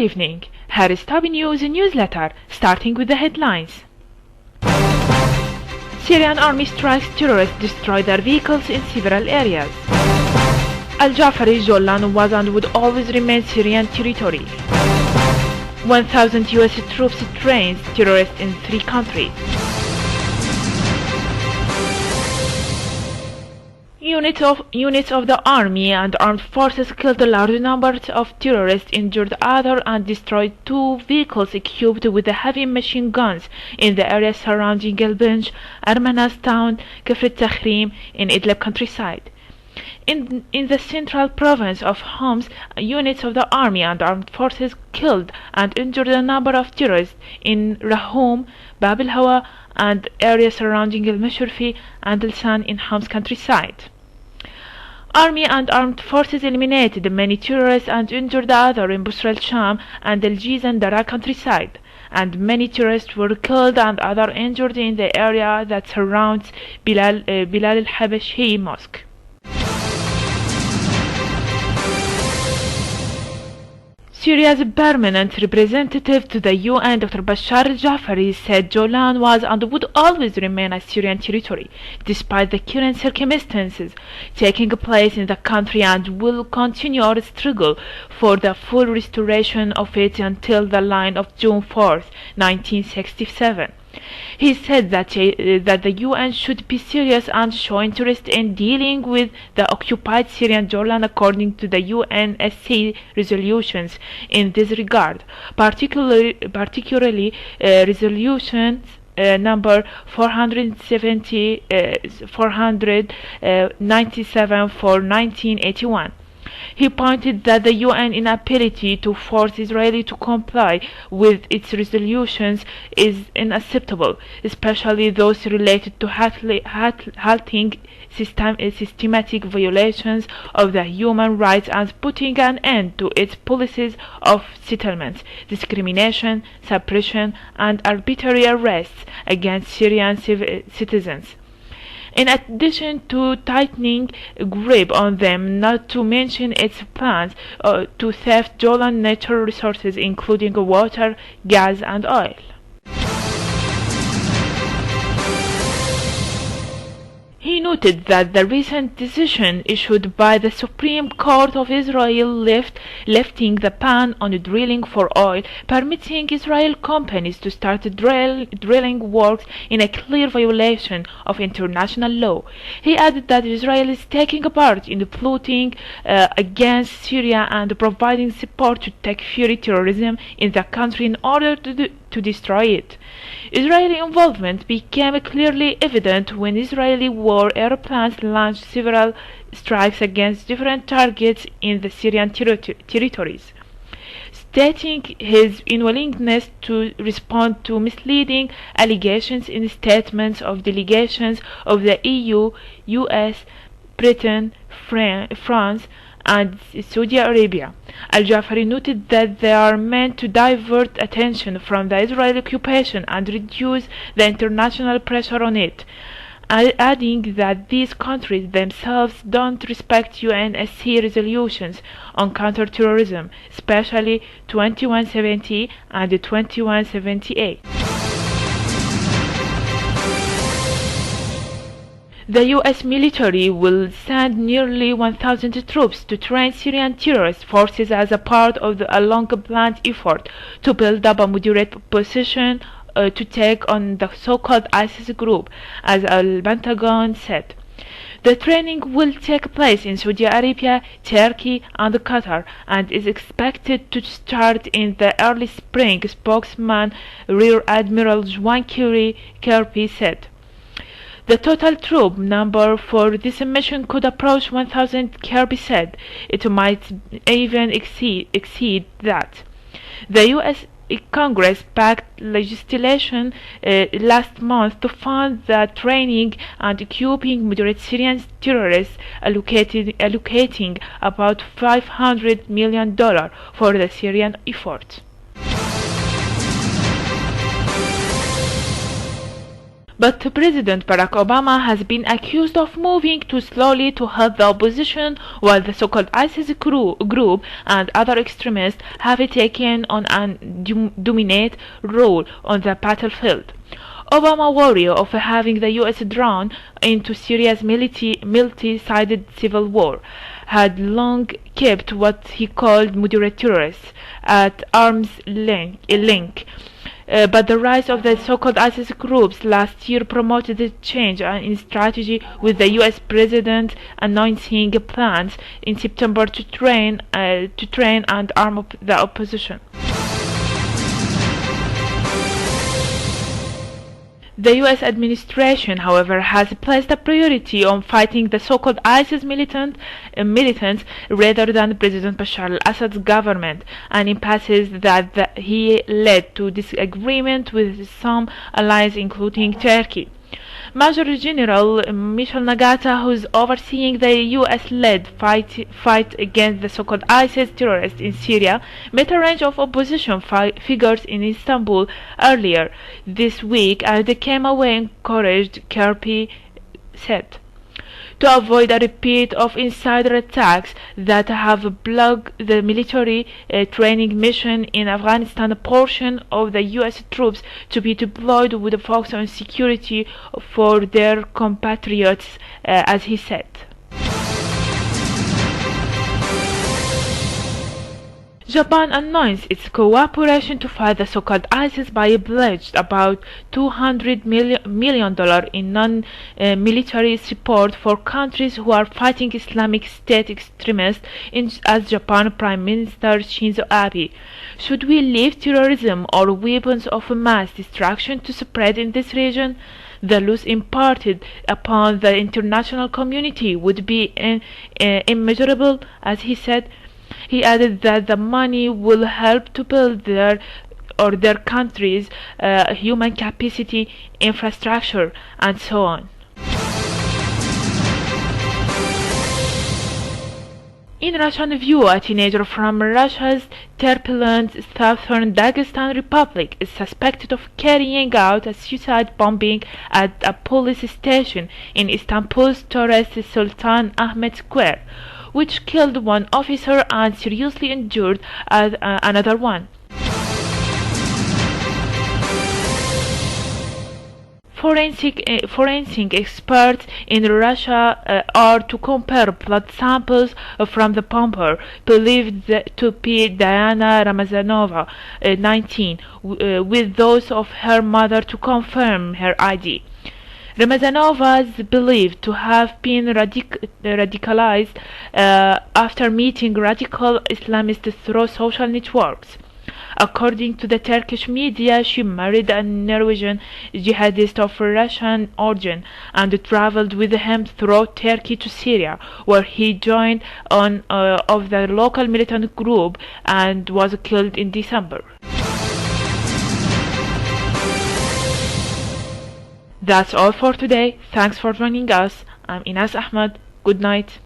evening. Here is top news newsletter, starting with the headlines. Syrian army strikes terrorists destroy their vehicles in several areas. Al-Jafari Jolan was and would always remain Syrian territory. 1,000 US troops trains terrorists in 3 countries. Units of the army and armed forces killed a large number of terrorists, injured others, and destroyed 2 vehicles equipped with heavy machine guns in the area surrounding Elbinj, Armanas town, Kafr Takhrim in Idlib countryside. In the central province of Homs, units of the army and armed forces killed and injured a number of terrorists in Rahum, Bab al-Hawa, and areas surrounding al-Mashurfi and al-San in Homs countryside. Army and armed forces eliminated many terrorists and injured others in Busra al-Sham and al-Jiz and Dara countryside, and many terrorists were killed and others injured in the area that surrounds Bilal al-Habashi mosque. Syria's permanent representative to the UN, Dr. Bashar al-Jafari, said Jolan was and would always remain a Syrian territory, despite the current circumstances taking place in the country, and will continue our struggle for the full restoration of it until the line of June 4, 1967. He said that the UN should be serious and show interest in dealing with the occupied Syrian Jordan according to the UNSC resolutions in this regard, particularly resolutions number 497 for 1981. He pointed that the UN inability to force Israel to comply with its resolutions is unacceptable, especially those related to halting systematic violations of the human rights and putting an end to its policies of settlements, discrimination, suppression, and arbitrary arrests against Syrian citizens. In addition to tightening grip on them, not to mention its plans to theft Jolan natural resources including water, gas, and oil. He noted that the recent decision issued by the Supreme Court of Israel lifting the ban on drilling for oil, permitting Israeli companies to start drilling works in a clear violation of international law. He added that Israel is taking part in the plotting against Syria and providing support to Takfiri terrorism in the country in order to destroy it. Israeli involvement became clearly evident when Israeli war airplanes launched several strikes against different targets in the Syrian territories. Stating his unwillingness to respond to misleading allegations in statements of delegations of the EU, US, Britain, France, and Saudi Arabia, Al-Jafari noted that they are meant to divert attention from the Israeli occupation and reduce the international pressure on it, adding that these countries themselves don't respect UNSC resolutions on counterterrorism, especially 2170 and 2178. The US military will send nearly 1,000 troops to train Syrian terrorist forces as a part of a long-planned effort to build up a moderate position to take on the so-called ISIS group, as Al-Pentagon said. The training will take place in Saudi Arabia, Turkey, and Qatar, and is expected to start in the early spring, spokesman Rear Admiral Juan Kirby said. The total troop number for this mission could approach 1,000, Kirby said. It might even exceed that. The U.S. Congress passed legislation last month to fund the training and equipping moderate Syrian terrorists, allocating about $500 million for the Syrian effort. But President Barack Obama has been accused of moving too slowly to help the opposition, while the so-called ISIS group and other extremists have taken on a dominant role on the battlefield. Obama, wary of having the U.S. drawn into Syria's multi-sided civil war, had long kept what he called moderate terrorists at arm's length. But the rise of the so-called ISIS groups last year promoted a change in strategy, with the U.S. president announcing plans in September to train and arm the opposition. The U.S. administration, however, has placed a priority on fighting the so-called ISIS militants rather than President Bashar al-Assad's government, an impasse that he led to disagreement with some allies, including Turkey. Major General Michel Nagata, who is overseeing the U.S.-led fight against the so-called ISIS terrorists in Syria, met a range of opposition figures in Istanbul earlier this week, and they came away encouraged, Kirby said, to avoid a repeat of insider attacks that have blocked the military training mission in Afghanistan. A portion of the U.S. troops to be deployed with a focus on security for their compatriots, as he said. Japan announced its cooperation to fight the so-called ISIS by pledged about $200 million in non-military support for countries who are fighting Islamic State extremists, as Japan Prime Minister Shinzo Abe. Should we leave terrorism or weapons of mass destruction to spread in this region? The loss imparted upon the international community would be immeasurable, as he said. He added that the money will help to build their country's human capacity, infrastructure, and so on. In Russian view, a teenager from Russia's turbulent southern Dagestan Republic is suspected of carrying out a suicide bombing at a police station in Istanbul's tourist Sultan Ahmet Square, which killed one officer and seriously injured another one. Forensic experts in Russia are to compare blood samples from the bomber, believed to be Diana Ramazanova, 19, with those of her mother to confirm her ID. Ramazanova is believed to have been radicalized after meeting radical Islamists through social networks. According to the Turkish media, she married a Norwegian jihadist of Russian origin and traveled with him through Turkey to Syria, where he joined of the local militant group and was killed in December. That's all for today. Thanks for joining us. I'm Inas Ahmed. Good night.